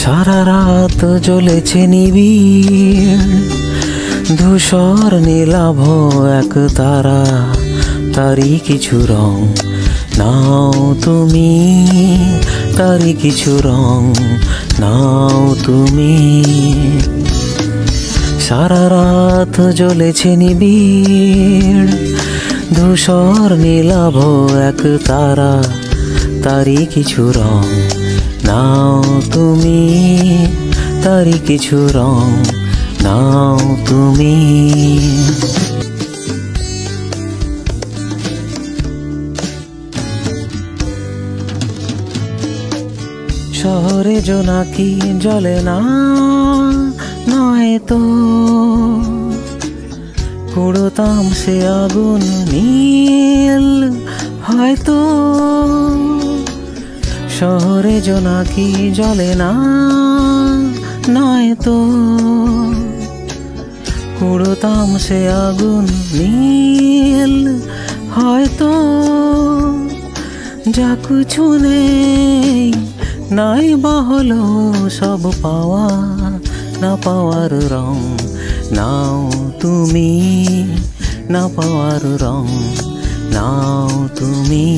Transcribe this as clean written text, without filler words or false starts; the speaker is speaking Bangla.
সারা রাত জ্বলেছে নিবিড়, ধূসর নীলাভ এক তারা, তারই কিছু রং নাও তুমি, তারই কিছু রং নাও তুমি। সারা রাত জ্বলেছে নিবিড়, ধূসর নীলাভ এক তারা, তারই কিছু রং নাও তুমি, তারই কিছু রং নাও তুমি। শহরে জোনাকি জ্বলে না, নয় তো কুড়োতাম সে আগুন নীল হয়তো। শহরে জোনাকি জ্বলে না, নয় তো কুড়োতাম সে আগুন নীল হয়তো। যা কিছু নেই নাই বা হলো সব পাওয়া, না পাওয়ার রং নাও তুমি, না পাওয়ার রং নাও তুমি।